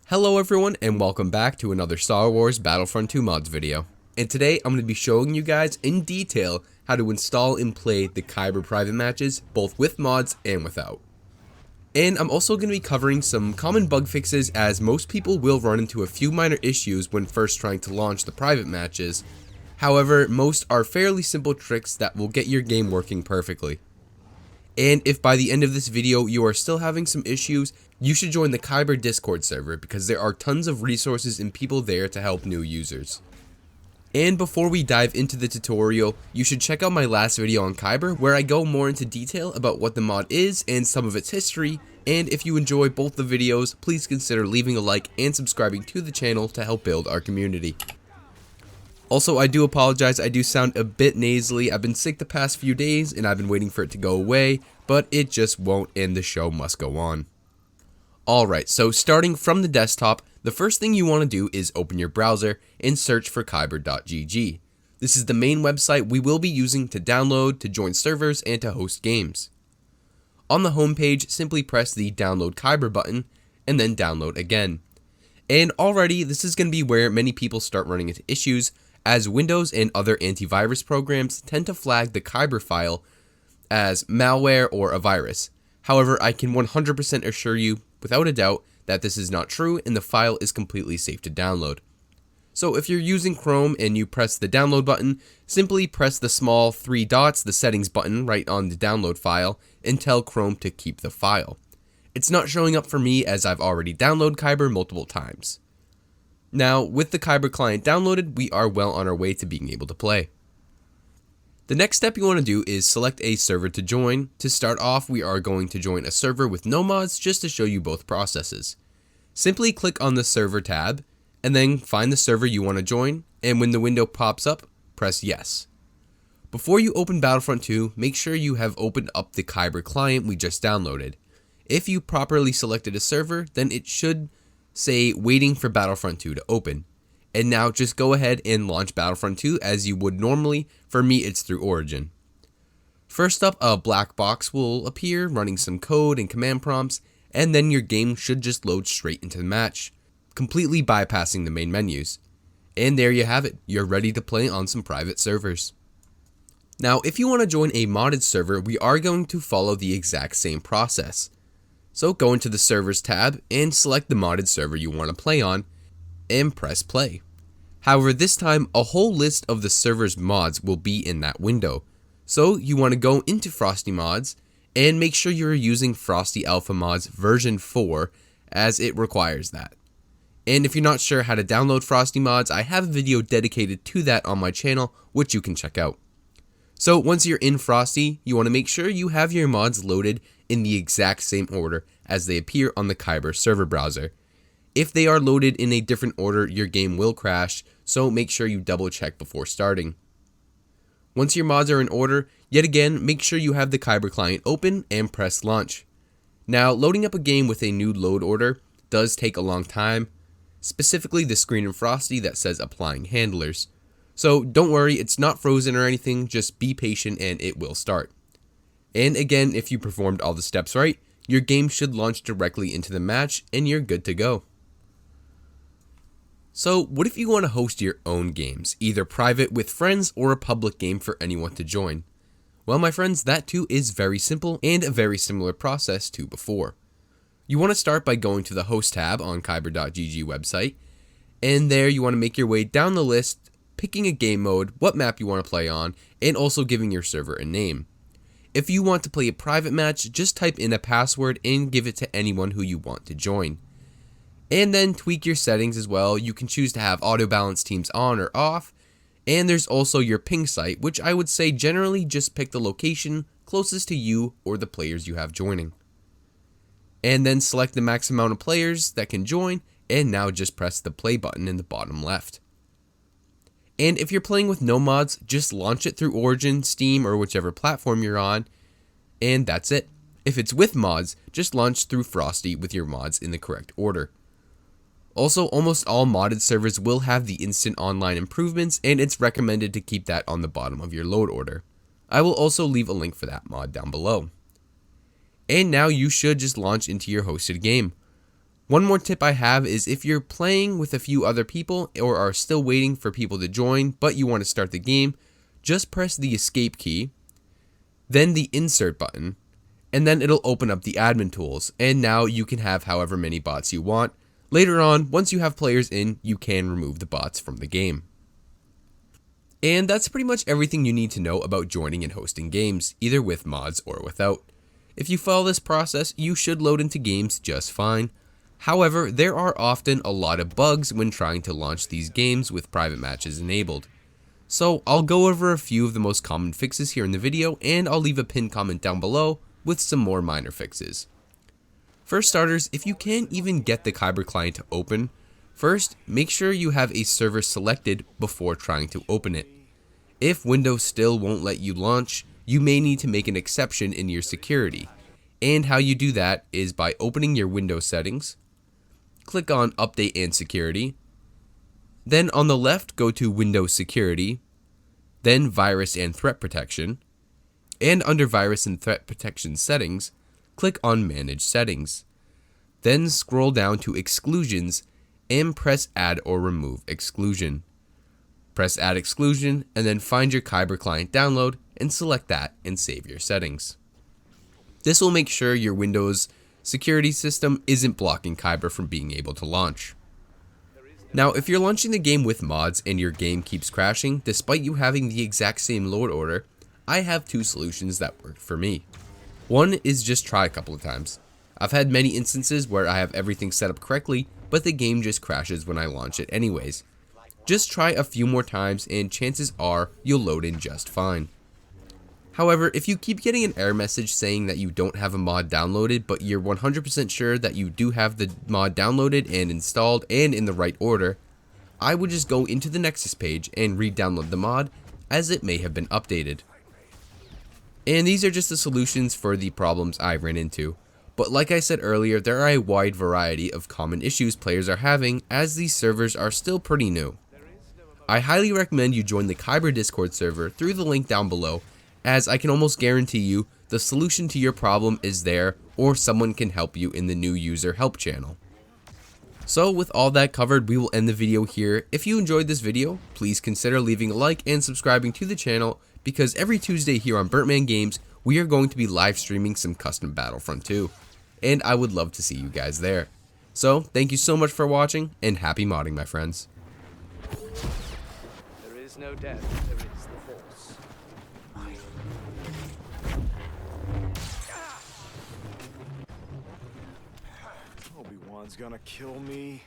Hello everyone and welcome back to another Star Wars Battlefront 2 mods video. And today I'm going to be showing you guys in detail how to install and play the Kyber private matches both with mods and without. And I'm also going to be covering some common bug fixes, as most people will run into a few minor issues when first trying to launch the private matches. However, most are fairly simple tricks that will get your game working perfectly. And if by the end of this video you are still having some issues, you should join the Kyber Discord server because there are tons of resources and people there to help new users. And before we dive into the tutorial, you should check out my last video on Kyber where I go more into detail about what the mod is and some of its history. And if you enjoy both the videos, please consider leaving a like and subscribing to the channel to help build our community. Also, I do apologize, I do sound a bit nasally. I've been sick the past few days and I've been waiting for it to go away, but it just won't, and the show must go on. Alright, so starting from the desktop, the first thing you want to do is open your browser and search for kyber.gg. This is the main website we will be using to download, to join servers, and to host games. On the home page, simply press the download Kyber button and then download again. And already, this is going to be where many people start running into issues, as Windows and other antivirus programs tend to flag the Kyber file as malware or a virus. However, I can 100% assure you, without a doubt, that this is not true and the file is completely safe to download. So if you're using Chrome and you press the download button, simply press the small 3 dots, the settings button right on the download file, and tell Chrome to keep the file. It's not showing up for me as I've already downloaded Kyber multiple times. Now, with the Kyber client downloaded, we are well on our way to being able to play. The next step you want to do is select a server to join. To start off, we are going to join a server with no mods just to show you both processes. Simply click on the server tab and then find the server you want to join, and when the window pops up, press yes. Before you open Battlefront 2, make sure you have opened up the Kyber client we just downloaded. If you properly selected a server, then it should say waiting for Battlefront 2 to open. And now just go ahead and launch Battlefront 2 as you would normally. For me, it's through Origin. First up, a black box will appear running some code and command prompts, and then your game should just load straight into the match, completely bypassing the main menus. And there you have it, you're ready to play on some private servers. Now, if you want to join a modded server, we are going to follow the exact same process. So go into the servers tab and select the modded server you want to play on and press play. However, this time a whole list of the server's mods will be in that window. So you want to go into Frosty Mods and make sure you're using Frosty Alpha Mods version 4 as it requires that. And if you're not sure how to download Frosty Mods, I have a video dedicated to that on my channel which you can check out. So once you're in Frosty, you want to make sure you have your mods loaded in the exact same order as they appear on the Kyber server browser. If they are loaded in a different order, your game will crash, so make sure you double check before starting. Once your mods are in order, yet again, make sure you have the Kyber client open and press launch. Now, loading up a game with a new load order does take a long time, specifically the screen in Frosty that says applying handlers. So don't worry, it's not frozen or anything, just be patient and it will start. And again, if you performed all the steps right, your game should launch directly into the match and you're good to go. So what if you want to host your own games, either private with friends or a public game for anyone to join? Well, my friends, that too is very simple and a very similar process to before. You want to start by going to the host tab on kyber.gg website, and there you want to make your way down the list, picking a game mode, what map you want to play on, and also giving your server a name. If you want to play a private match, just type in a password and give it to anyone who you want to join. And then tweak your settings as well. You can choose to have auto balance teams on or off. And there's also your ping site, which I would say generally just pick the location closest to you or the players you have joining. And then select the max amount of players that can join, and now just press the play button in the bottom left. And if you're playing with no mods, just launch it through Origin, Steam, or whichever platform you're on, and that's it. If it's with mods, just launch through Frosty with your mods in the correct order. Also, almost all modded servers will have the instant online improvements, and it's recommended to keep that on the bottom of your load order. I will also leave a link for that mod down below. And now you should just launch into your hosted game. One more tip I have is if you're playing with a few other people or are still waiting for people to join but you want to start the game, just press the escape key, then the insert button, and then it'll open up the admin tools, and now you can have however many bots you want. Later on, once you have players in, you can remove the bots from the game. And that's pretty much everything you need to know about joining and hosting games, either with mods or without. If you follow this process, you should load into games just fine. However, there are often a lot of bugs when trying to launch these games with private matches enabled. So I'll go over a few of the most common fixes here in the video, and I'll leave a pinned comment down below with some more minor fixes. For starters, if you can't even get the Kyber client to open, first make sure you have a server selected before trying to open it. If Windows still won't let you launch, you may need to make an exception in your security. And how you do that is by opening your Windows settings, click on Update and Security, then on the left go to Windows Security, then Virus and Threat Protection, and under Virus and Threat Protection Settings, click on Manage Settings. Then scroll down to Exclusions and press Add or Remove Exclusion. Press Add Exclusion and then find your Kyber client download and select that and save your settings. This will make sure your Windows security system isn't blocking Kyber from being able to launch. Now, if you're launching the game with mods and your game keeps crashing despite you having the exact same load order, I have two solutions that work for me. One is just try a couple of times. I've had many instances where I have everything set up correctly, but the game just crashes when I launch it anyways. Just try a few more times and chances are you'll load in just fine. However, if you keep getting an error message saying that you don't have a mod downloaded, but you're 100% sure that you do have the mod downloaded and installed and in the right order, I would just go into the Nexus page and re-download the mod, as it may have been updated. And these are just the solutions for the problems I ran into. But like I said earlier, there are a wide variety of common issues players are having, as these servers are still pretty new. I highly recommend you join the Kyber Discord server through the link down below, as I can almost guarantee you the solution to your problem is there, or someone can help you in the new user help channel. So with all that covered, we will end the video here. If you enjoyed this video, please consider leaving a like and subscribing to the channel, because every Tuesday here on Burntman Games, we are going to be live streaming some custom Battlefront 2, and I would love to see you guys there. So thank you so much for watching, and happy modding, my friends. There is no death, there is the Force. Obi-Wan's gonna kill me.